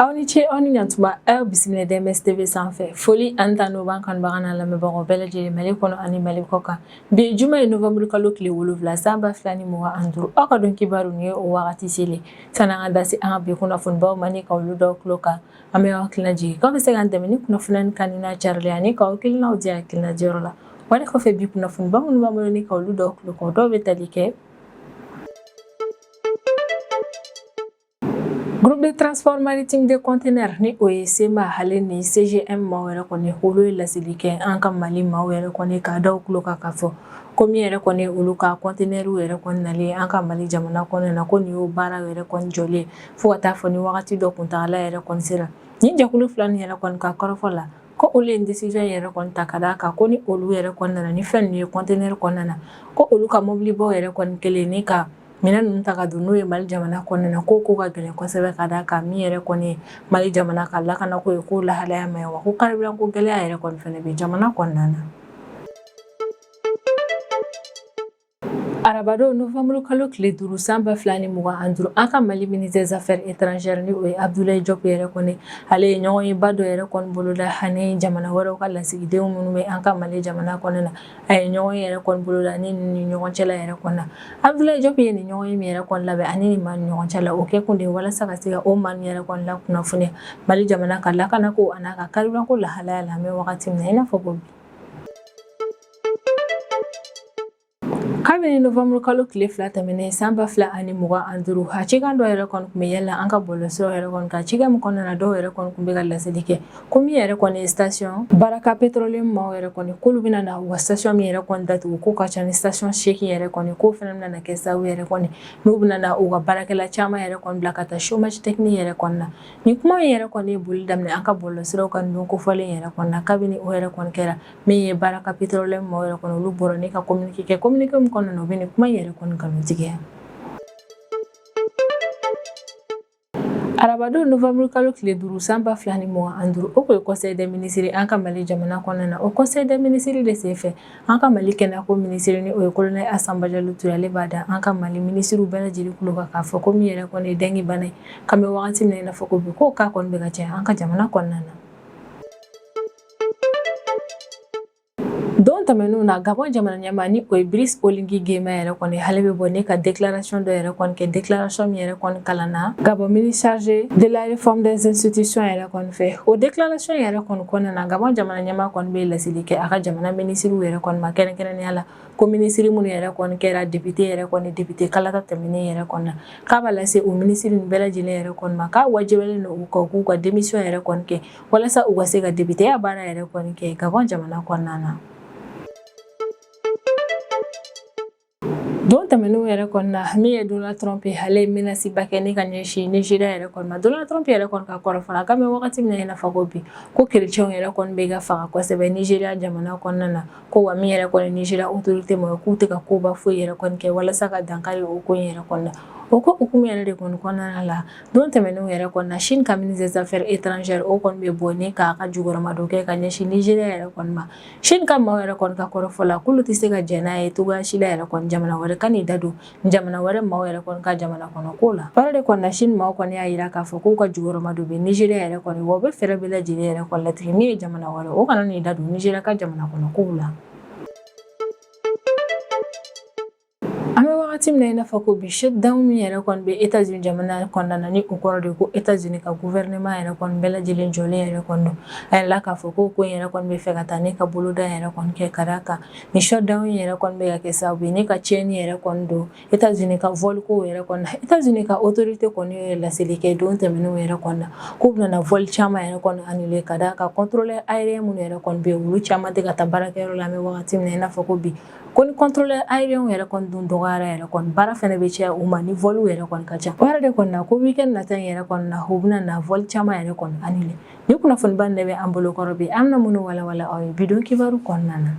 aw ni ce aw ni ɲantuma aw bisimila DMS TV sanfɛ foli ani tanu b'an kanubaga n'a lamɛnbagaw bɛɛ lajɛlen Mali kɔnɔ ani Mali kɔ kan bi juma ye novembre kalo tile 7 san 2025 aw ka dɔn kibaru ni ye o wagati selen san'an ka da se an ka bi kunnafonibaw ma ni ka olu dɔw tulo kan an bɛ aw hakilina jigin k'aw bɛ se k'an dɛmɛ ni kunnafoni kan ni n'a carilen ani k'aw hakilinaw di hakilina diyɔrɔ la wali kɔfɛ bi kunnafoniba minnu b'an bolo ni ka olu dɔw tulo kan dɔw bɛ tali kɛ Groupe de transport maritime de conteneurs ni o ye SEMA ale ni CGM maaw yɛrɛ kɔni olu ye laseli kɛ an ka Mali maaw yɛrɛ kɔni k'a da u tulo kan k'a fɔ ko min yɛrɛ kɔni olu ka conteneurs yɛrɛ kɔni nalen an ka Mali jamana kɔnɔ na ko nin y'o baara yɛrɛ kɔni jɔlen fo ka taa fɔ ni wagati dɔ kuntagala yɛrɛ kɔni sera ni jɛkulu fila ni yɛrɛ kɔni ka kɔrɔfɔ la ko olu ye décision yɛrɛ kɔni ta ka d'a kan ko ni olu yɛrɛ kɔni nana ni fɛn ninnu ye conteneur kɔnɔna na ko olu ka mobilibaw yɛrɛ kɔni kelen ni ka minɛn ninnu ta ka don n'o ye Mali jamana kɔnɔna na ko ka gɛlɛn kosɛbɛ ka d'a kan min yɛrɛ kɔni ye Mali jamana ka lakanako ye k'o lahalaya ma ɲi wa ko carburant ko gɛlɛya yɛrɛ kɔni fɛnɛ bɛ jamana kɔnɔna na. Arabadon novembre kalo tile 5 san 2025 an ka Mali ministre des affaires étrangères ni o ye Abdoulaye Diop yɛrɛ kɔni ale ye ɲɔgɔn ye ba dɔ yɛrɛ kɔni boloda ani jamana wɛrɛw ka lasigidenw minnu bɛ an ka Mali jamana kɔnɔ na a ye ɲɔgɔn ye yɛrɛ kɔni boloda ni ɲɔgɔn cɛla yɛrɛ kɔnɔ na Abdoulaye Diop ye ni ɲɔgɔn ye min yɛrɛ kɔni labɛn ani ni maa ni ɲɔgɔn cɛla o kɛ kun de walasa ka se ka o maa yɛrɛ kɔni la kunnafoniya Mali jamana ka lakanako a n'a ka carburant ko lahalaya la an bɛ wagati min na i n'a fɔ ko bi. Kabini novembre kalo tile 2 tɛmɛnen san 2025 a cikan dɔ yɛrɛ kɔni tun bɛ yɛlɛ an ka bɔlɔsiraw yɛrɛ kɔni kan cikan min kɔnɔna na dɔw yɛrɛ kɔni tun bɛ ka laseli kɛ ko min yɛrɛ kɔni ye station Baraka Petroleum maaw yɛrɛ kɔni k'olu bɛna na u ka station min yɛrɛ kɔni datugu k'o ka ca ni station 8 yɛrɛ kɔni k'o fana bɛna na kɛ sababu yɛrɛ kɔni n'u bɛna na u ka baarakɛla caman yɛrɛ kɔni bila ka taa chômage technique yɛrɛ kɔni na ni kuma min yɛrɛ kɔni ye boli daminɛ an ka bɔlɔsiraw ka don kofɔlen yɛrɛ kɔni na kabini o yɛrɛ kɔni kɛra min ye Baraka Petroleum maaw yɛrɛ kɔni olu bɔra ne ka communiqué kɛ communiqué min kɔnɔna na u bɛ ni kuma yɛrɛ kɔni galontigiya. Arabadon novembre kalo tile 5 san 2025 o ko ye conseil des ministres an ka Mali jamana kɔnɔna na o conseil des ministres de senfɛ an ka Mali kɛnɛyako ministre ni o ye colonel Assane Bajalo Ture ale b'a da an ka Mali ministres bɛɛ lajɛlen tulo kan k'a fɔ ko min yɛrɛ kɔni ye dengue bana ye k'an bɛ wagati min na i n'a fɔ ko bi k'o cas kɔni bɛ ka caya an ka jamana kɔnɔna na. Don tɛmɛnenw na Gabon jamana ɲɛmaa ni o ye Brice Oligui Nguema yɛrɛ kɔni ale bɛ bɔ ne ka déclaration dɔ yɛrɛ kɔni kɛ déclaration min yɛrɛ kɔni kalanna Gabon ministre chargé de la réforme des institutions yɛrɛ kɔni fɛ o déclaration yɛrɛ kɔni kɔnɔna na Gabon jamana ɲɛmaa kɔni bɛ laseli kɛ a ka jamana ministres yɛrɛ kɔni ma kɛrɛnkɛrɛnnenya la ko ministre minnu yɛrɛ kɔni kɛra député yɛrɛ kɔni député kalata tɛmɛnen yɛrɛ kɔni na k'a b'a lase o ministre ninnu bɛɛ lajɛlen yɛrɛ kɔni ma k'a wajibiyalen don u kan k'u ka démission yɛrɛ kɔni kɛ walasa u ka se ka députéya baara yɛrɛ kɔni kɛ Gabon jamana kɔnɔna na. Don tɛmɛnenw yɛrɛ kɔni na min ye Donald Trump ye ale ye menace ba kɛ ne ka ɲɛsin Nigeria yɛrɛ kɔni ma Donald Trump yɛrɛ kɔni ka kɔrɔfɔ k'an bɛ wagati min na i n'a fɔ ko bi ko chrétiens yɛrɛ kɔni bɛ ka faga kosɛbɛ Nigeria jamana kɔnɔna na ko wa min yɛrɛ kɔni Nigeria autorité ma k'u tɛ ka koba foyi yɛrɛ kɔni kɛ walasa ka dankari o ko in yɛrɛ kɔni na o ko hukumu yɛrɛ de kɔni kɔnɔna la don tɛmɛnenw yɛrɛ kɔni na Chine ka ministre des affaires étrangères o kɔni bɛ bɔ ne k'a ka jukɔrɔmadon kɛ ka ɲɛsin Nigeria yɛrɛ kɔni ma Chine ka maaw yɛrɛ kɔni ka kɔrɔfɔ la k'olu tɛ se ka jɛn n'a ye cogoya si la yɛrɛ kɔni jamana wɛrɛ ka n'i da don jamana wɛrɛ maaw yɛrɛ kɔni ka jamana kɔnɔ ko la o de kɔni na Chine maaw kɔni y'a jira k'a fɔ k'u ka jukɔrɔmadon bɛ Nigeria yɛrɛ kɔni wa u bɛ fɛɛrɛ bɛɛ lajɛlen yɛrɛ kɔni latigɛ min ye jamana wɛrɛ o kana n'i da don Nigeria ka jamana kɔnɔ kow la. An bɛ wagati min na i n'a fɔ ko bi shutdown min yɛrɛ kɔni bɛ États-Unis jamana kɔnɔna na ni o kɔrɔ de ko États-Unis ka gouvernement yɛrɛ kɔni bɛɛ lajɛlen jɔlen yɛrɛ kɔni don a yɛrɛ k'a fɔ ko in yɛrɛ kɔni bɛ fɛ ka taa ne ka boloda yɛrɛ kɔni kɛ ka d'a kan ni shutdown yɛrɛ kɔni bɛ ka kɛ sababu ye ne ka tiɲɛni yɛrɛ kɔni don États-Unis ka vol ko yɛrɛ kɔni na États-Unis ka autorité kɔni ye laseli kɛ don tɛmɛnenw yɛrɛ kɔni na k'u bɛna na vol caman yɛrɛ kɔni annuler ka d'a kan contrôleur aérien minnu yɛrɛ kɔni bɛ yen olu caman tɛ ka taa baarakɛyɔrɔ la an bɛ wagati min na i n'a fɔ ko bi ko ni contrôleur aérien yɛrɛ kɔni dun dɔgɔyara yɛrɛ kɔni baara fɛnɛ bɛ caya u ma ni vol yɛrɛ kɔni ka ca o yɛrɛ de kɔni na ko weekend nata in yɛrɛ kɔni na u bɛna na vol caman yɛrɛ kɔni annuler ni kunnafoniba in de bɛ an bolo kɔrɔ bi an bɛna minnu walawala aw ye bidon kibaru kɔnɔna na.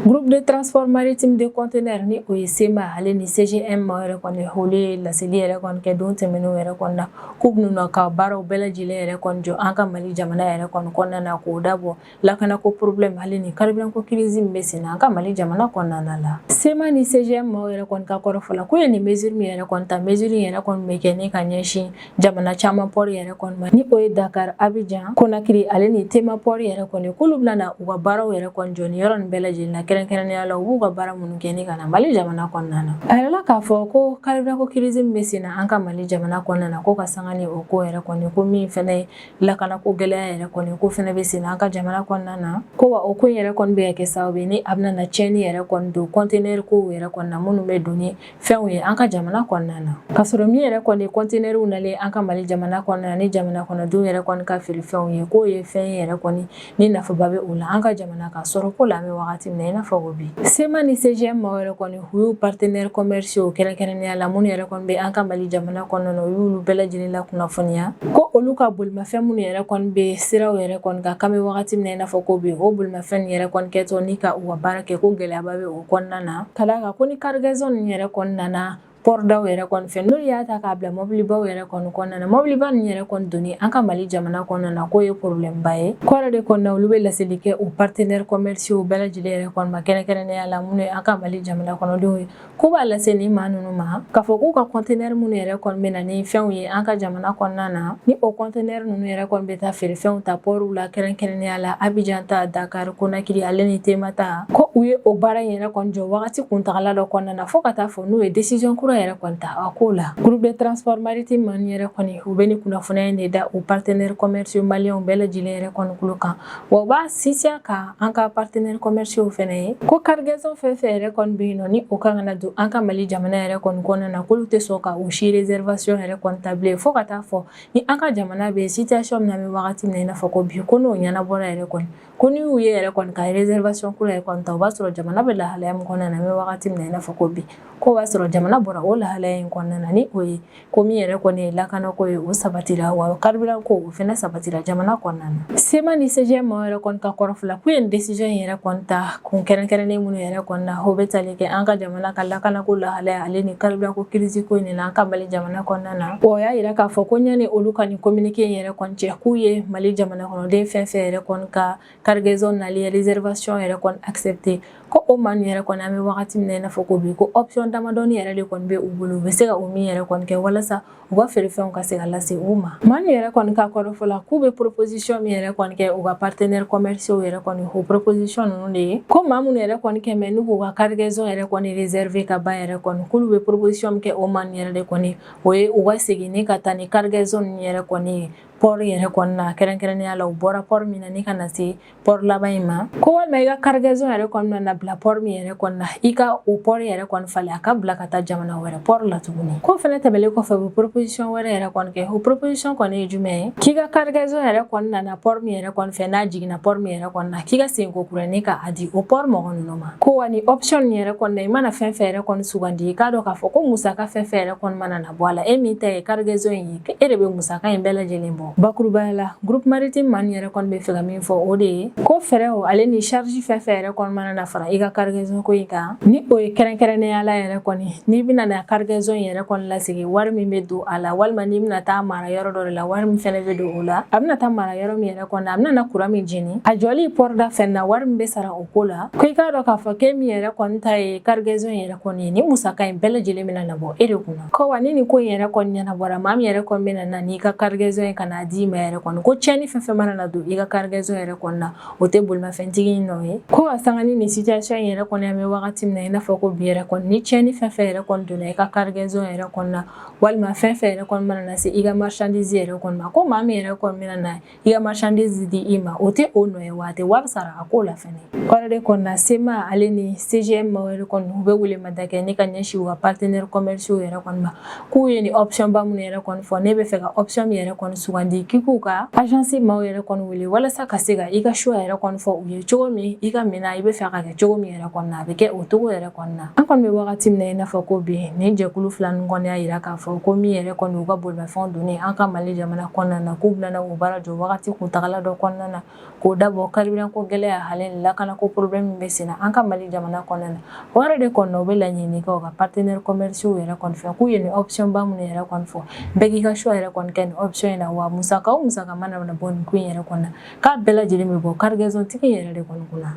Groupe de transport maritime de conteneurs ni o ye SEMA ale ni CGM yɛrɛ kɔni hole laseli yɛrɛ kɔni kɛ don tɛmɛnenw yɛrɛ kɔni na k'u bɛna ka baaraw bɛɛ lajɛlen yɛrɛ kɔni jɔ an ka Mali jamana yɛrɛ kɔni kɔnɔna na k'o dabɔ lakanako problème hali ni carburant ko crise min bɛ sen na an ka Mali jamana kɔnɔna la. SEMA ni CGM yɛrɛ kɔni ka kɔrɔfɔla ko ye ni mesure min yɛrɛ kɔni ta mesure yɛrɛ kɔni bɛ kɛ ni ka ɲɛsin jamana caman port yɛrɛ kɔni ma ni o ye Dakar, Abidjan, Conakry ale ni Tema port yɛrɛ kɔni k'olu bɛna u ka baaraw yɛrɛ kɔni jɔ ni yɔrɔ nin bɛɛ lajɛlen na kɛrɛnkɛrɛnnenya la u b'u ka baara minnu kɛ ni ka na Mali jamana kɔnɔna na. A yɛrɛla k'a fɔ ko carburant ko crise min bɛ sen na an ka Mali jamana kɔnɔna na ko ka sanga ni o ko yɛrɛ kɔni ko min fɛnɛ ye lakanako gɛlɛya yɛrɛ kɔni ko fɛnɛ bɛ sen na an ka jamana kɔnɔna na ko wa o ko yɛrɛ kɔni bɛ kɛ sababu ye ni a bɛna na tiɲɛni yɛrɛ kɔni don conteneur ko yɛrɛ kɔni na minnu bɛ don ni fɛnw ye an ka jamana kɔnɔna na. Ka sɔrɔ min yɛrɛ kɔni conteneurw nalen an ka Mali jamana kɔnɔna na ni jamana kɔnɔdenw yɛrɛ kɔni ka feere fɛnw ye k'o ye fɛn ye yɛrɛ kɔni ni nafaba bɛ o la an ka jamana ka sɔrɔ ko la an bɛ wagati min na i n'a fɔ ko bi. SEMA ni CGM yɛrɛ kɔni u y'u partenaires commerciaux kɛrɛnkɛrɛnnenya la minnu yɛrɛ kɔni bɛ an ka Mali jamana kɔnɔna na u y'olu bɛɛ lajɛlen la kunnafoniya ko olu ka bolimafɛn minnu yɛrɛ kɔni bɛ siraw yɛrɛ kɔni kan k'an bɛ wagati min na i n'a fɔ ko bi o bolimafɛn yɛrɛ kɔni kɛtɔ ni ka u ka baara kɛ ko gɛlɛyaba bɛ o kɔnɔna na ka d'a kan ko ni cargaison yɛrɛ kɔni nana port daw yɛrɛ kɔni fɛ n'olu y'a ta k'a bila mobilibaw yɛrɛ kɔni kɔnɔna na mobiliba ninnu yɛrɛ kɔni donni an ka Mali jamana kɔnɔna na k'o ye problème ba ye kɔrɔ de kɔni na olu bɛ laseli kɛ u partenaires commerciaux bɛɛ lajɛlen yɛrɛ kɔni ma kɛrɛnkɛrɛnnenya la minnu ye an ka Mali jamana kɔnɔdenw ye k'u b'a lase nin maa ninnu ma k'a fɔ k'u ka conteneur minnu yɛrɛ kɔni bɛ na ni fɛnw ye an ka jamana kɔnɔna na ni o conteneur ninnu yɛrɛ kɔni bɛ taa feere fɛnw ta portw la kɛrɛnkɛrɛnnenya la Abidjan ta Dakar Conakry ale ni Tema ta ko u ye o baara in yɛrɛ kɔni jɔ wagati kuntagala dɔ kɔnɔna na fo ka taa fɔ n'u ye décision kura yɛrɛ kɔni ta ko la. Groupe de transport maritime man yɛrɛ kɔni u bɛ ni kunnafoniya in de da u partenaires commerciaux maliens bɛɛ lajɛlen yɛrɛ kɔni kulo kan wa u b'a sinsin ka an ka partenaires commerciaux fɛnɛ ye ko cargaison fɛn fɛn yɛrɛ kɔni bɛ yen nɔ ni o kan ka na don an ka Mali jamana yɛrɛ kɔni kɔnɔna na k'olu tɛ sɔn ka o si réservation yɛrɛ kɔni ta bilen fo ka taa fɔ ni an ka jamana bɛ situation min na an bɛ wagati min na i n'a fɔ ko bi ko n'o ɲɛnabɔra yɛrɛ kɔni ko ni y'u ye yɛrɛ kɔni ka réservation kura yɛrɛ kɔni ta o b'a sɔrɔ jamana bɛ lahalaya min kɔnɔna na an bɛ wagati min na i n'a fɔ ko bi ko b'a sɔrɔ jamana bɔra o lahalaya in kɔnɔna na ni o ye ko min yɛrɛ kɔni ye lakanako ye o sabatira wa carburant ko o fɛnɛ sabatira jamana kɔnɔna na. SEMA ni CGM yɛrɛ kɔni ka kɔrɔfɔla k'u ye nin décision in yɛrɛ kɔni ta kun kɛrɛnkɛrɛnnen minnu yɛrɛ kɔni na o bɛ tali kɛ an ka jamana ka lakanako lahalaya ale ni carburant ko crise ko in na an ka Mali jamana kɔnɔna na o y'a yira k'a fɔ ko ɲani olu ka nin communiqué in yɛrɛ kɔni cɛ k'u ye Mali jamana kɔnɔden fɛn fɛn yɛrɛ kɔni ka cargaison nali réservation yɛrɛ kɔni accepté ko o maa yɛrɛ kɔni an bɛ wagati min na i n'a fɔ ko bi ko option damadɔni yɛrɛ de kɔni bɛ u bolo u bɛ se ka o min yɛrɛ kɔni kɛ walasa u ka feerefɛnw ka se ka lase u ma. Maa min yɛrɛ kɔni ka kɔrɔfɔla k'u bɛ proposition min yɛrɛ kɔni kɛ u ka partenaires commerciaux yɛrɛ kɔni o proposition ninnu de ye ko maa minnu yɛrɛ kɔni kɛmɛ n'u k'u ka cargaison yɛrɛ kɔni réservé ka ban yɛrɛ kɔni k'olu bɛ proposition min kɛ o maa yɛrɛ de kɔni o ye u ka segin ka taa ni cargaison ninnu yɛrɛ kɔni ye port yɛrɛ kɔni na kɛrɛnkɛrɛnnenya la u bɔra port min na ni ka na se port laban in ma ko walima i ka cargaison yɛrɛ kɔni na bila port min yɛrɛ kɔni na i ka o port yɛrɛ kɔni falen a ka bila ka taa jamana wɛrɛ port la tuguni ko fɛnɛ tɛmɛlen kɔfɛ u bɛ proposition wɛrɛ yɛrɛ kɔni kɛ o proposition kɔni ye jumɛn ye k'i ka cargaison yɛrɛ kɔni na port min yɛrɛ kɔni fɛ n'a jiginna port min yɛrɛ kɔni na k'i ka segin ko kurani ka a di o port mɔgɔ ninnu ma ko wa ni option yɛrɛ kɔni na i mana fɛn fɛn yɛrɛ kɔni sugandi i k'a dɔn k'a fɔ ko musaka fɛn fɛn yɛrɛ kɔni mana na bɔ a la e min ta ye cargaison in ye e de bɛ musaka in bɛɛ lajɛlen bɔ bakurubaya la groupe maritime man yɛrɛ kɔni bɛ fɛ ka min fɔ o de ye ko fɛɛrɛw ale ni charge fɛn fɛn yɛrɛ kɔni mana na fara i ka cargaison ko in kan ni o ye kɛrɛnkɛrɛnnenya la yɛrɛ kɔni n'i bɛna na cargaison yɛrɛ kɔni lasegin wari min bɛ don a la walima n'i bɛna taa mara yɔrɔ dɔ de la wari min fɛnɛ bɛ don o la a bɛna taa mara yɔrɔ min yɛrɛ kɔnɔ a bɛna na courant min jeni a jɔli port da fɛn na wari min bɛ sara o ko la ko i k'a dɔn k'a fɔ k'e min yɛrɛ kɔni ta ye cargaison yɛrɛ kɔni ye ni musaka in bɛɛ lajɛlen bɛna na bɔ e de kunna ko wa ni nin ko in yɛrɛ kɔni ɲɛnabɔra maa min yɛrɛ kɔni bɛna na n'i ka cargaison in ka n'a d'i ma yɛrɛ kɔni ko tiɲɛni fɛn fɛn mana na don i ka cargaison yɛrɛ kɔni na o tɛ bolimafɛntigi in nɔ ye ko ka sanga ni nin situation in yɛrɛ kɔni an bɛ wagati min na i n'a fɔ ko bi yɛrɛ kɔni ni tiɲɛni fɛn fɛn yɛrɛ kɔni donna i ka cargaison yɛrɛ kɔni na walima fɛn fɛn yɛrɛ kɔni mana na se i ka marchandise yɛrɛ kɔni ma ko maa min yɛrɛ kɔni bɛna na i ka marchandise di i ma o tɛ o nɔ ye wa a tɛ wari sara a ko la fɛnɛ kɔrɔ de kɔni na SEMA ale ni CGM yɛrɛ kɔni u bɛ welemada kɛ ne ka ɲɛsin u ka partenaires commerciaux yɛrɛ kɔni ma k'u ye ni option ba minnu yɛrɛ kɔni fɔ ne bɛ fɛ ka option min yɛrɛ kɔni sugandi k'i k'u ka agence maaw yɛrɛ kɔni wele walasa ka se ka i ka choix yɛrɛ kɔni fɔ u ye cogo min i ka minɛ i bɛ fɛ ka kɛ cogo min yɛrɛ kɔnɔna a bɛ kɛ o togo yɛrɛ kɔnɔna an kɔni bɛ wagati min na i n'a fɔ ko bi ni jɛkulu fila nin kɔni y'a yira k'a fɔ ko min yɛrɛ kɔni u ka bolimafɛnw donni an ka Mali jamana kɔnɔna na k'u bɛna o baara jɔ wagati kuntagala dɔ kɔnɔna na k'o dabɔ carburant ko gɛlɛya hali ni lakanako problème min bɛ sen na an ka Mali jamana kɔnɔna na o yɛrɛ de kɔnɔna u bɛ laɲini kɛ u ka partenaires commerciaux yɛrɛ kɔni fɛ k'u ye ni option ba minnu yɛrɛ kɔni fɔ bɛɛ k'i ka choix yɛrɛ kɔni kɛ ni option in na wa musaka o musaka mana bɔ nin ko in yɛrɛ kɔnɔna k'a bɛɛ lajɛlen bɛ bɔ cargaison tigi yɛrɛ de kɔni kunna.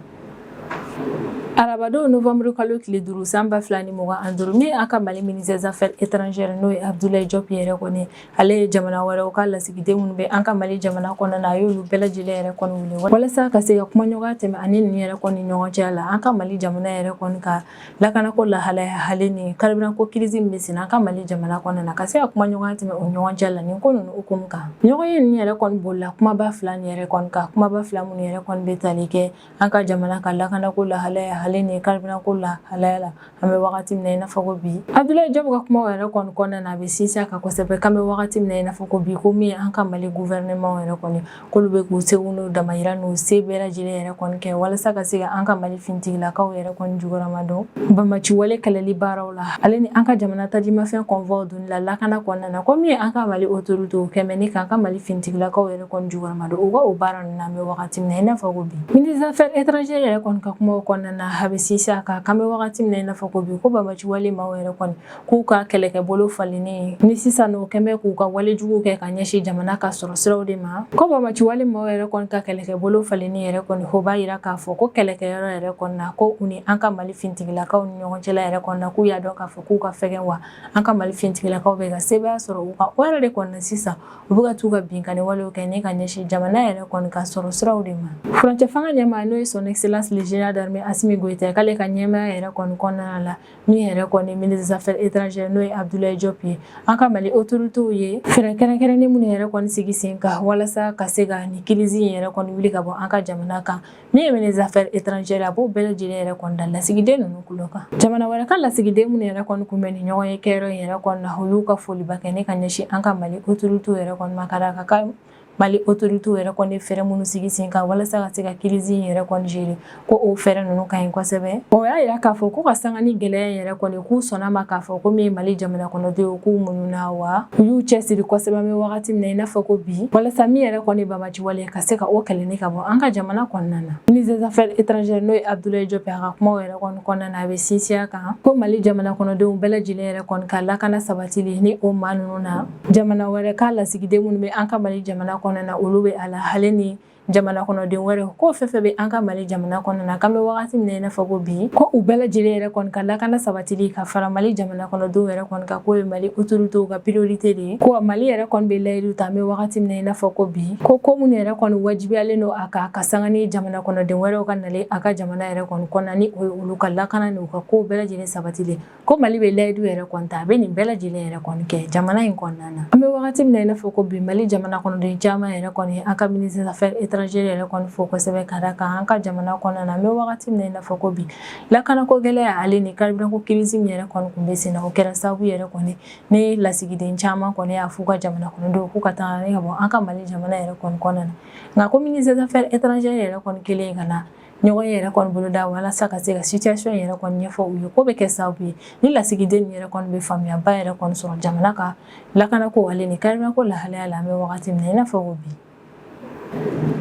Arabadon novembre kalo tile 5 san 2025 min a ka Mali ministère des affaires étrangères n'o ye Abdoulaye Diop yɛrɛ kɔni ale ye jamana wɛrɛw ka lasigiden minnu bɛ an ka Mali jamana kɔnɔna na a y'olu bɛɛ lajɛlen yɛrɛ kɔni wele walasa ka se ka kumaɲɔgɔnya tɛmɛ ani nin yɛrɛ kɔni ɲɔgɔn cɛ la an ka Mali jamana yɛrɛ kɔni ka lakanako lahalaya hali ni carburant ko crise min bɛ sen an ka Mali jamana kɔnɔna na ka se ka kumaɲɔgɔnya tɛmɛ o ɲɔgɔn cɛ la nin ko ninnu hukumu kan ɲɔgɔn ye nin yɛrɛ kɔni bolila kumaba fila nin yɛrɛ kɔni ka kumaba fila minnu yɛrɛ kɔni bɛ tali kɛ an ka jamana ka lakanako lahalaya hali ni carburant ko lahalaya la an bɛ wagati min na i n'a fɔ ko bi Abdoulaye Diop ka kuma yɛrɛ kɔni kɔnɔna na a bɛ sinsin a kan kosɛbɛ k'an bɛ wagati min na i n'a fɔ ko bi ko min an ka Mali gouvernement yɛrɛ kɔni k'olu bɛ k'u seko n'u damayira n'u se bɛɛ lajɛlen yɛrɛ kɔni kɛ walasa ka se ka an ka Mali finitigilakaw yɛrɛ kɔni jugurama dɔn banbaciwale kɛlɛli baaraw la ale ni an ka jamana tajimafɛn convoi donni la lakana kɔnɔna na ko min an ka Mali autorités kɛmɛ ni k'an ka Mali finitigilakaw yɛrɛ kɔni jugurama dɔn u ka o baara ninnu na an bɛ wagati min na i n'a fɔ ko bi ministre des affaires étrangères yɛrɛ kɔni ka kumaw kɔnɔna na a bɛ sinsin a kan k'an bɛ wagati min na i n'a fɔ ko bi ko banbaciwale maaw yɛrɛ kɔni k'u ka kɛlɛkɛbolo falennen ni sisan n'o kɛmɛ k'u ka walejugu kɛ ka ɲɛsin jamana ka sɔrɔ siraw de ma ko banbaciwale maaw yɛrɛ kɔni ka kɛlɛkɛbolo falennen yɛrɛ kɔni o b'a yira k'a fɔ ko kɛlɛkɛyɔrɔ yɛrɛ kɔni na ko u ni an ka Mali finitigilakaw ni ɲɔgɔn cɛla yɛrɛ kɔni na k'u y'a dɔn k'a fɔ k'u ka fɛgɛn wa an ka Mali finitigilakaw bɛ ka sebaya sɔrɔ u kan o yɛrɛ de kɔni na sisan u bɛ ka t'u ka binkani walew kɛ ni ka ɲɛsin jamana yɛrɛ kɔni ka sɔrɔ siraw de ma furancɛ fanga ɲɛmaa n'o ye son excellence le général d'armée Assimi Goïta k'ale ka ɲɛmaaya yɛrɛ kɔni kɔnɔna la min yɛrɛ kɔni ministre des affaires étrangères n'o ye Abdoulaye Diop ye an ka Mali autorités ye fɛɛrɛ kɛrɛnkɛrɛnnen minnu yɛrɛ kɔni sigi sen kan walasa ka se ka nin crise in yɛrɛ kɔni wuli ka bɔ an ka jamana kan min ye ministre des affaires étrangères a b'o bɛɛ lajɛlen yɛrɛ kɔni da lasigiden ninnu kulo kan jamana wɛrɛ ka lasigiden minnu yɛrɛ kɔni kun bɛ ni ɲɔgɔn ye kɛyɔrɔ in yɛrɛ kɔni na u y'u ka foliba kɛ ne ka ɲɛsin an ka Mali autorités yɛrɛ kɔni ma ka d'a kan Mali autorités yɛrɛ kɔni fɛɛrɛ minnu sigi sen kan walasa ka se ka crise in yɛrɛ kɔni gérer ko o fɛɛrɛ ninnu ka ɲi kosɛbɛ o y'a yira k'a fɔ ko ka sanga ni gɛlɛya yɛrɛ kɔni k'u sɔnna ma k'a fɔ ko min ye Mali jamana kɔnɔdenw k'u muɲuna wa u y'u cɛsiri kosɛbɛ an bɛ wagati min na i n'a fɔ ko bi walasa min yɛrɛ kɔni banbaciwale ka se ka o kɛlɛni ka bɔ an ka jamana kɔnɔna na ministre des affaires étrangères n'o ye Abdoulaye Diop a ka kumaw yɛrɛ kɔni kɔnɔna na a bɛ sinsin a kan ko Mali jamana kɔnɔdenw bɛɛ lajɛlen yɛrɛ kɔni ka lakana sabatili ni o maa ninnu na jamana wɛrɛ ka lasigiden minnu bɛ an ka Mali jamana kɔnɔna na olu bɛ a la hali ni jamana kɔnɔden wɛrɛ ko fɛn fɛn bɛ an ka Mali jamana kɔnɔna na k'an bɛ wagati min na i n'a fɔ ko bi ko u bɛɛ lajɛlen yɛrɛ kɔni ka lakana sabatili ka fara Mali jamana kɔnɔdenw yɛrɛ kɔni kan k'o ye Mali autorités ka priorité de ye ko Mali yɛrɛ kɔni bɛ layidu ta an bɛ wagati min na i n'a fɔ ko bi ko minnu yɛrɛ kɔni wajibiyalen don a kan ka sanga ni jamana kɔnɔden wɛrɛw ka nalen a ka jamana yɛrɛ kɔni kɔnɔna ni o ye olu ka lakana ni u ka ko bɛɛ lajɛlen sabatili ko Mali bɛ layidu yɛrɛ kɔni ta a bɛ nin bɛɛ lajɛlen yɛrɛ kɔni kɛ jamana in kɔnɔna na an bɛ wagati min na i n'a fɔ ko bi Mali jamana kɔnɔden caman yɛrɛ kɔni an ka ministre des affaires étrangères yɛrɛ kɔni fo kosɛbɛ ka da kan an ka jamana kɔnɔna na an bɛ wagati min na i n'a fɔ ko bi lakanako gɛlɛya ale ni carburant ko crise min yɛrɛ kɔni kun bɛ sen na o kɛra sababu yɛrɛ kɔni ni lasigiden caman kɔni y'a f'u ka jamana kɔnɔdenw k'u ka taga ka bɔ an ka Mali jamana yɛrɛ kɔni kɔnɔna na nka ko ministre des affaires étrangères yɛrɛ kɔni kelen ka na ɲɔgɔn yɛrɛ kɔni bolo da walasa ka se ka situation yɛrɛ kɔni ɲɛfɔ u ye ko bɛ kɛ sababu ye ni lasigiden yɛrɛ kɔni bɛ faamuyaba yɛrɛ kɔni sɔrɔ jamana ka lakanako ale ni carburant ko lahalaya la an bɛ wagati min na i n'a fɔ ko bi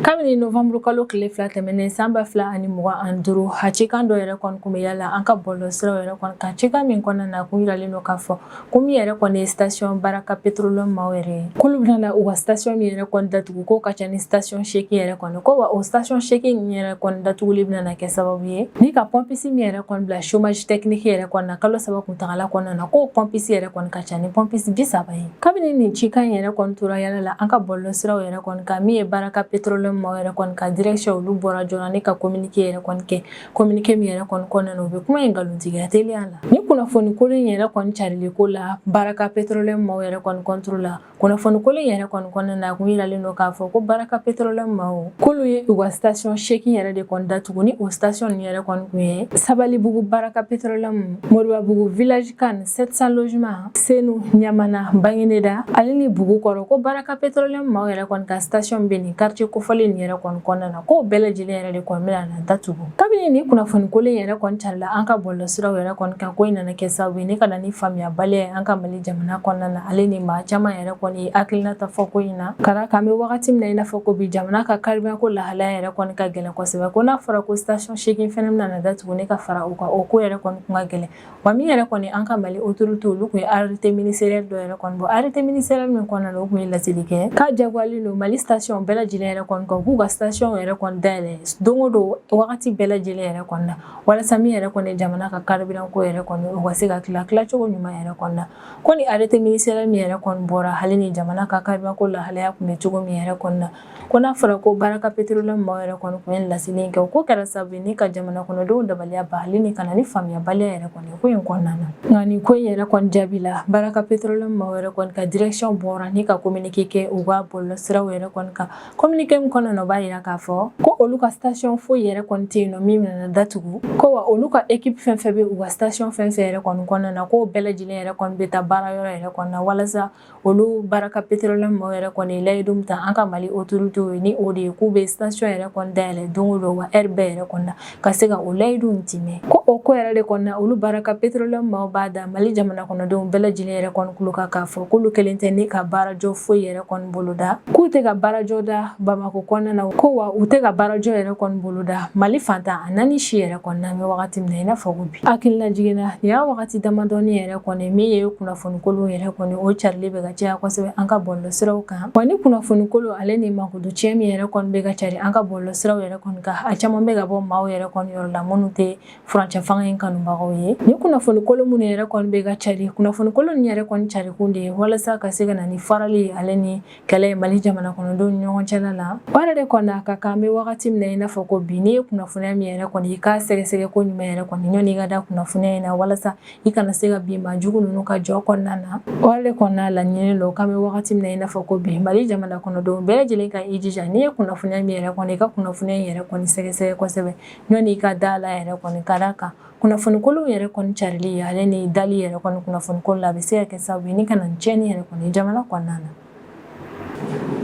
kabini novembre kalo tile 2 tɛmɛnen san 2025 a cikan dɔ yɛrɛ kɔni kun bɛ yala an ka bɔlɔlɔsiraw yɛrɛ kɔni kan cikan min kɔnɔna na kun yiralen don k'a fɔ ko min yɛrɛ kɔni ye station Baraka Petroleum maaw yɛrɛ ye k'olu bɛna u ka station min yɛrɛ kɔni datugu k'o ka ca ni station Seki yɛrɛ kɔni ko wa o station Seki min yɛrɛ kɔni datuguli bɛna kɛ sababu ye ni ka pompiste min yɛrɛ kɔni bila chômage technique yɛrɛ kɔni na kalo 3 kuntagala kɔnɔna na k'o pompiste yɛrɛ kɔni ka ca ni pompiste 30 ye kabini nin cikan yɛrɛ kɔni tora yala la an ka bɔlɔlɔsiraw yɛrɛ kɔni kan min ye Baraka Petroleum maaw yɛrɛ kɔni ka direction olu bɔra joona ne ka communiqué yɛrɛ kɔni kɛ communiqué min yɛrɛ kɔni kɔnɔna na u bɛ kuma in nkalontigiya teliya la ni kunnafoni kolon yɛrɛ kɔni carili ko la Baraka Petroleum maaw yɛrɛ kɔni contre la kunnafoni kolon yɛrɛ kɔni kɔnɔna na kun yiralen don k'a fɔ ko Baraka Petroleum maaw k'olu ye u ka station 8 yɛrɛ de kɔni datugu ni o station yɛrɛ kɔni kun ye Sabalibugu Baraka Petroleum Moribabugu village kan 700 logements Senu Ɲamana Bangineda ale ni Bugukɔrɔ ko Baraka Petroleum maaw yɛrɛ kɔni ka station bɛ nin quartier kofɔlen nin yɛrɛ kɔni kɔnɔna na ko bɛɛ lajɛlen yɛrɛ de kɔni bɛna na datugu kabini ni kunnafoni kolon yɛrɛ kɔni carila an ka bɔlɔsiraw yɛrɛ kɔni kan ko in nana kɛ sababu ye ne ka na ni faamuyabaliya ye an ka Mali jamana kɔnɔna na ale ni maa caman yɛrɛ kɔni hakilinata fɔ ko in na ka d'a kan an bɛ wagati min na i n'a fɔ ko bi jamana ka carburant ko lahalaya yɛrɛ kɔni ka gɛlɛn kosɛbɛ ko n'a fɔra ko station 8 fɛnɛ bɛna datugu ne ka fara o kan o ko yɛrɛ kɔni kun ka gɛlɛn wa min yɛrɛ kɔni an ka Mali autorité olu kun ye arrêté ministériel dɔ yɛrɛ kɔni bɔ arrêté ministériel min kɔnɔna na o kun ye laseli kɛ k'a jagoyalen don Mali station bɛɛ lajɛlen yɛrɛ kɔni kan k'u ka station yɛrɛ kɔni dayɛlɛ don o don wagati bɛɛ lajɛlen yɛrɛ kɔni na walasa min yɛrɛ kɔni jamana ka carburant ko yɛrɛ kɔni o ka se ka tilacogo ɲuman yɛrɛ kɔni na ko ni arrêté ministériel min yɛrɛ kɔni bɔra hali ni jamana ka carburant ko lahalaya kun bɛ cogo min yɛrɛ kɔni na ko n'a fɔra ko Baraka Petroleum maaw yɛrɛ kɔni kun ye laseli kɛ o ko kɛra sababu ye ni ka jamana kɔnɔdenw dabaliya ba hali ni kana ni faamuyabaliya yɛrɛ kɔni ko in kɔnɔna na nka nin ko in yɛrɛ kɔni jaabi la Baraka Petroleum maaw yɛrɛ kɔni ka direction bɔra ni ka communiqué kɛ u ka bɔlɔsiraw yɛrɛ kɔni kan communiqué min kɔnɔna na o b'a yira k'a fɔ ko olu ka station foyi yɛrɛ kɔni tɛ yen nɔ min bɛna datugu ko wa olu ka équipe fɛn fɛn bɛ u ka station fɛn fɛn yɛrɛ kɔni kɔnɔna na ko bɛɛ lajɛlen yɛrɛ kɔni bɛ taa baara yɔrɔ yɛrɛ kɔni na walasa olu Baraka Petroleum maaw yɛrɛ kɔni layidu min ta an ka Mali autorité ye ni o de ye k'u bɛ station yɛrɛ kɔni dayɛlɛ don o don wa heure bɛɛ yɛrɛ kɔni na ka se ka o layidu in timɛ ko o ko yɛrɛ de kɔni na olu Baraka Petroleum maaw b'a da Mali jamana kɔnɔdenw bɛɛ lajɛlen yɛrɛ kɔni tulo kan k'a fɔ k'olu kelen tɛ ni ka baarajɔ foyi yɛrɛ kɔni boloda k'u tɛ ka baarajɔ da Bamako kɔnɔna na ko wa u tɛ ka baarajɔ yɛrɛ kɔni boloda Mali fantan a naani si yɛrɛ kɔni na an bɛ wagati min na i n'a fɔ ko bi hakilina jiginna nin y'a wagati damadɔni yɛrɛ kɔni min ye kunnafoni kolon yɛrɛ kɔni o carili bɛ ka caya kosɛbɛ an ka bɔlɔsiraw kan wa ni kunnafoni kolon ale ni makudu cɛ min yɛrɛ kɔni bɛ ka cari an ka bɔlɔsiraw yɛrɛ kɔni kan a caman bɛ ka bɔ maaw yɛrɛ kɔni yɔrɔ la minnu tɛ furancɛ fanga in kanubagaw ye ni kunnafoni kolon minnu yɛrɛ kɔni bɛ ka cari kunnafoni kolon nin yɛrɛ kɔni cari kun de ye walasa ka se ka na ni farali ale ni kɛlɛ ye Mali jamana kɔnɔdenw ni ɲɔgɔn cɛla la o yɛrɛ de kɔni a ka kan an bɛ wagati min na i n'a fɔ ko bi n'i ye kunnafoniya min yɛrɛ kɔni i k'a sɛgɛsɛgɛ ko ɲuman yɛrɛ kɔni ɲɔni i ka da kunnafoniya in na walasa i kana se ka bin maajugu ninnu ka jɔ kɔnɔna na o yɛrɛ de kɔnɔna laɲini don k'an bɛ wagati min na i n'a fɔ ko bi Mali jamana kɔnɔdenw bɛɛ lajɛlen ka i jija n'i ye kunnafoniya min yɛrɛ kɔni i ka kunnafoniya in yɛrɛ kɔni sɛgɛsɛgɛ kosɛbɛ ɲɔni i ka da la yɛrɛ kɔni ka d'a kan kunnafoni kolon yɛrɛ kɔni carili ale ni dali yɛrɛ kɔni kunnafoni kolon la a bɛ se ka kɛ sababu ye ni kana ni tiɲɛni yɛrɛ kɔni jamana kɔnɔna na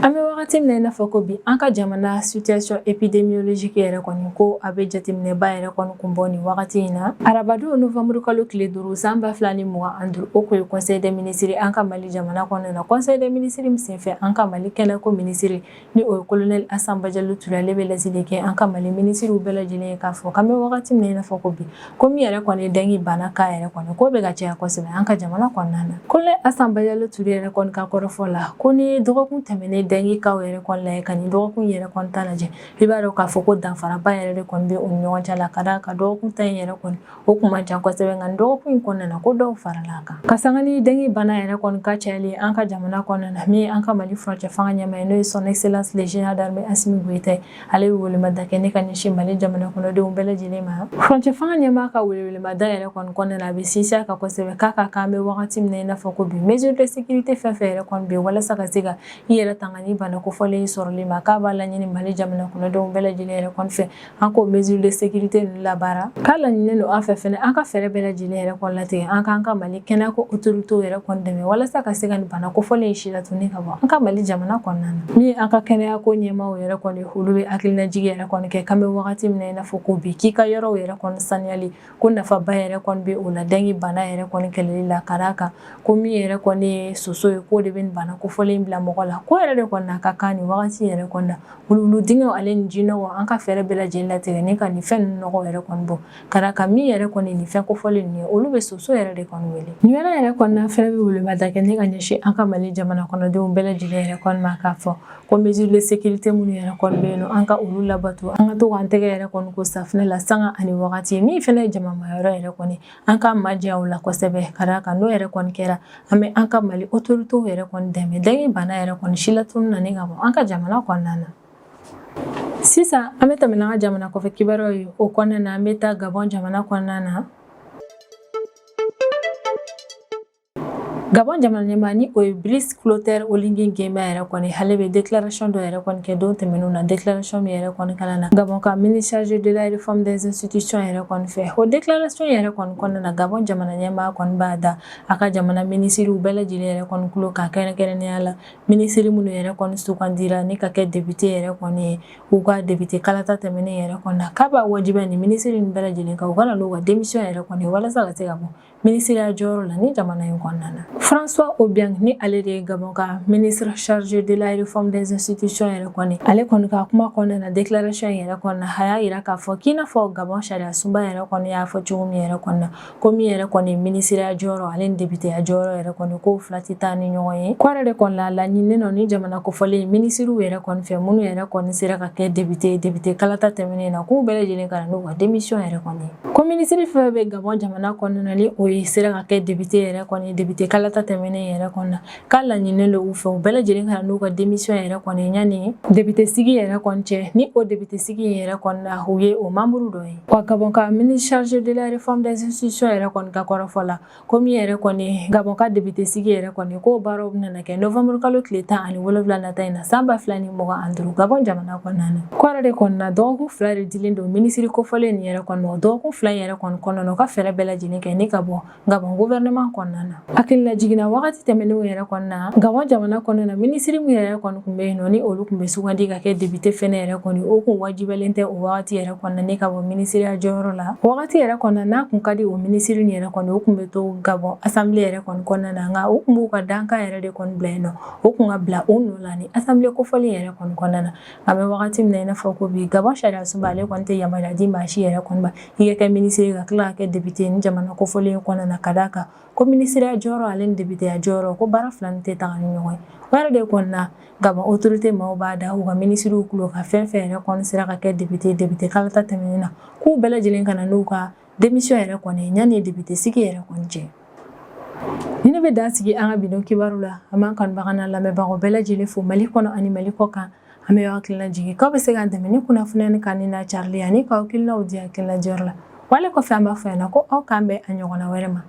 an bɛ wagati min na i n'a fɔ ko bi an ka jamana situation épidémiologique yɛrɛ kɔni ko a bɛ jateminɛba yɛrɛ kɔni kun bɔ nin wagati in na arabadon novembre kalo tile 5 san 2025 o kun ye conseil des ministres an ka Mali jamana kɔnɔna na conseil des ministres min senfɛ an ka Mali kɛnɛko ministre ni o ye colonel Assane Bajalo Ture ale bɛ laseli kɛ an ka Mali ministres bɛɛ lajɛlen ye k'a fɔ k'an bɛ wagati min na i n'a fɔ ko bi ko min yɛrɛ kɔni dengue bana ka yɛrɛ kɔni ko bɛ ka caya kosɛbɛ an ka jamana kɔnɔna na colonel Assane Bajalo Ture yɛrɛ kɔni ka kɔrɔfɔ la ko ni dɔgɔkun tɛmɛnen dengue kaw yɛrɛ kɔni lajɛ ka nin dɔgɔkun yɛrɛ kɔni ta lajɛ i b'a dɔn k'a fɔ ko danfaraba yɛrɛ de kɔni bɛ u ni ɲɔgɔn cɛ la ka d'a kan dɔgɔkun ta in yɛrɛ kɔni o kun man ca kosɛbɛ nka nin dɔgɔkun in kɔnɔna na ko dɔw farala a kan ka sanga ni dengue bana yɛrɛ kɔni ka cayali an ka jamana kɔnɔna na min an ka Mali furancɛ fanga ɲɛmaa ye n'o ye son excellence le général d'armée Assimi Goïta ale bɛ welemada kɛ ne ka ɲɛsin Mali jamana kɔnɔdenw bɛɛ lajɛlen ma furancɛ fanga ɲɛmaa ka welemada yɛrɛ kɔni kɔnɔna na a bɛ sinsin a kan kosɛbɛ k'a ka kan an bɛ wagati min na i n'a fɔ ko bi mesure de sécurité fɛn fɛn yɛrɛ kɔni bɛ yen walasa ka se ka i yɛrɛ tanga ni bana kofɔlen sɔrɔli ma k'a b'a laɲini Mali jamana kɔnɔdenw bɛɛ lajɛlen yɛrɛ kɔni fɛ an k'o mesure de sécurité ninnu labaara k'a laɲininen don an fɛ fɛnɛ an ka fɛɛrɛ bɛɛ lajɛlen yɛrɛ kɔni latigɛ an k'an ka Mali kɛnɛyako autorité yɛrɛ kɔni dɛmɛ walasa ka se ka nin bana kofɔlen in si latunu ka bɔ an ka Mali jamana kɔnɔna na min an ka kɛnɛyako ɲɛmaaw yɛrɛ kɔni olu bɛ hakilinajigi yɛrɛ kɔni kɛ k'an bɛ wagati min na i n'a fɔ ko bi k'i ka yɔrɔw yɛrɛ kɔni saniyali ko nafaba yɛrɛ kɔni bɛ o la dengue bana yɛrɛ kɔni kɛlɛli la ka d'a kan ko min yɛrɛ kɔni ye soso ye k'o de bɛ nin bana kofɔlen bila mɔgɔ la ko yɛrɛ de kɔni a ka kan nin wagati yɛrɛ kɔni na wuluwulu dingɛw ale ni jinɔgɔ an ka fɛɛrɛ bɛɛ lajɛlen latigɛ ni ka nin fɛn ninnu nɔgɔ yɛrɛ kɔni bɔ ka d'a kan min yɛrɛ kɔni nin fɛn kofɔlen ninnu ye olu bɛ soso yɛrɛ de kɔni wele nin yɔrɔ yɛrɛ kɔni na fɛnɛ bɛ welemada kɛ ne ka ɲɛsin an ka Mali jamana kɔnɔdenw bɛɛ lajɛlen yɛrɛ kɔni ma k'a fɔ ko mesure de sécurité minnu yɛrɛ kɔni bɛ yen nɔ an ka olu labato an ka to k'an tɛgɛ yɛrɛ kɔni ko safunɛ la sanga ani wagati min fɛnɛ ye jamamayɔrɔ yɛrɛ kɔni an ka majiya o la kosɛbɛ ka d'a kan n'o yɛrɛ kɔni kɛra an bɛ an ka Mali autorité yɛrɛ kɔni dɛmɛ dengue bana yɛrɛ kɔni si latunu nani ka bɔ an ka jamana kɔnɔna na sisan an bɛ tɛmɛ n'an ka jamana kɔfɛ kibaruyaw ye o kɔnɔna na an bɛ taa Gabon jamana kɔnɔna na Gabon jamana ɲɛmaa ni o ye Brice Clotaire Oligui Nguema yɛrɛ kɔni ale bɛ déclaration dɔ yɛrɛ kɔni kɛ don tɛmɛnenw na déclaration min yɛrɛ kɔni kana na Gabon ka ministre chargé de la réforme des institutions yɛrɛ kɔni fɛ o déclaration yɛrɛ kɔni kɔnɔna na Gabon jamana ɲɛmaa kɔni b'a da a ka jamana ministres bɛɛ lajɛlen yɛrɛ kɔni tulo kan kɛrɛnkɛrɛnnenya la ministre minnu yɛrɛ kɔni sugandira ni ka kɛ député yɛrɛ kɔni ye u ka député kalata tɛmɛnen yɛrɛ kɔni na k'a b'a wajibiya ni ministre ninnu bɛɛ lajɛlen kan u ka na n'u ka démission yɛrɛ kɔni walasa ka se ka bɔ ministériya jɔyɔrɔ la ni jamana in kɔnɔna na François Obiang ni ale de ye Gabon ka ministre chargé de la réforme des institutions yɛrɛ kɔni ale kɔni ka kuma kɔnɔna na déclaration yɛrɛ kɔnɔna na a y'a yira k'a fɔ k'i n'a fɔ Gabon sariya sunba yɛrɛ kɔni y'a fɔ cogo min yɛrɛ kɔnɔna na ko min yɛrɛ kɔni ministériya jɔyɔrɔ ale ni députéya jɔyɔrɔ yɛrɛ kɔni k'o fila tɛ taa ni ɲɔgɔn ye ko yɛrɛ de kɔni la laɲininen don ni jamana kofɔlen ministres yɛrɛ kɔni fɛ minnu yɛrɛ kɔni sera ka kɛ député kalata tɛmɛnen na k'u bɛɛ lajɛlen ka na n'u ka démission yɛrɛ kɔni ko ministre fɛn bɛ Gabon jamana kɔnɔna na ni o ye sera ka kɛ député yɛrɛ kɔni député kalata tɛmɛnen yɛrɛ kɔni na k'a laɲininen don u fɛ u bɛɛ lajɛlen ka na n'u ka démission yɛrɛ kɔni yanni député sigi yɛrɛ kɔni cɛ ni o député sigi yɛrɛ kɔni na u ye o membre dɔ ye wa Gabon ka ministre chargé de la réforme des institutions yɛrɛ kɔni ka kɔrɔfɔ la ko min yɛrɛ kɔni Gabon ka député sigi yɛrɛ kɔni k'o baaraw bɛna kɛ novembre kalo tile 17 nata in na san 2025 Gabon jamana kɔnɔna na ko yɛrɛ de kɔni na dɔgɔkun 2 de dilen don ministre kofɔlen nin yɛrɛ kɔni ma dɔgɔkun 2 yɛrɛ kɔni kɔnɔna na u ka fɛɛrɛ bɛɛ lajɛlen kɛ ni ka bɔ Gabon gouvernement kɔnɔna na hakilila jiginna wagati tɛmɛnenw yɛrɛ kɔnɔna na Gabon jamana kɔnɔna na ministre min yɛrɛ kɔni tun bɛ yen nɔ ni olu tun bɛ sugandi ka kɛ député fɛnɛ yɛrɛ kɔni o kun wajibiyalen tɛ o wagati yɛrɛ kɔnɔna na ni ka bɔ ministériya jɔyɔrɔ la wagati yɛrɛ kɔnɔna n'a kun ka di o ministre ni yɛrɛ kɔni o kun bɛ to Gabon assemblée yɛrɛ kɔni kɔnɔna na nka o kun b'u ka dankan yɛrɛ de kɔni bila yen nɔ o kun ka bila o nɔ la ni assemblée kofɔlen yɛrɛ kɔni kɔnɔna na a bɛ wagati min na i n'a fɔ ko bi Gabon sariya sunba ale kɔni tɛ yamaruya di maa si yɛrɛ kɔni ma i ka kɛ ministre ka tila ka kɛ député ni jamana kofɔlen kɔnɔna na ka d'a kan ko ministériya jɔyɔrɔ ale ni députéya jɔyɔrɔ ko baara fila ni tɛ taga ni ɲɔgɔn ye o yɛrɛ de kɔni na Gabon autorité maaw b'a da u ka ministrew tulo ka fɛn fɛn yɛrɛ kɔni sera ka kɛ député kalata tɛmɛnen na k'u bɛɛ lajɛlen ka na n'u ka démission yɛrɛ kɔni yanni député sigi yɛrɛ kɔni cɛ ni ne bɛ dan sigi an ka bidon kibaru la an b'an kanubaga n'a lamɛnbagaw bɛɛ lajɛlen fo Mali kɔnɔ ani Mali kɔ kan an bɛ hakilina jigin k'aw bɛ se k'an dɛmɛ ni kunnafoniya ni kan ni na carili ani k'aw hakilinaw di hakilina jɔyɔrɔ la wale kɔfɛ an b'a fɔ yan ko aw k'an bɛn a ɲɔgɔnna wɛrɛ ma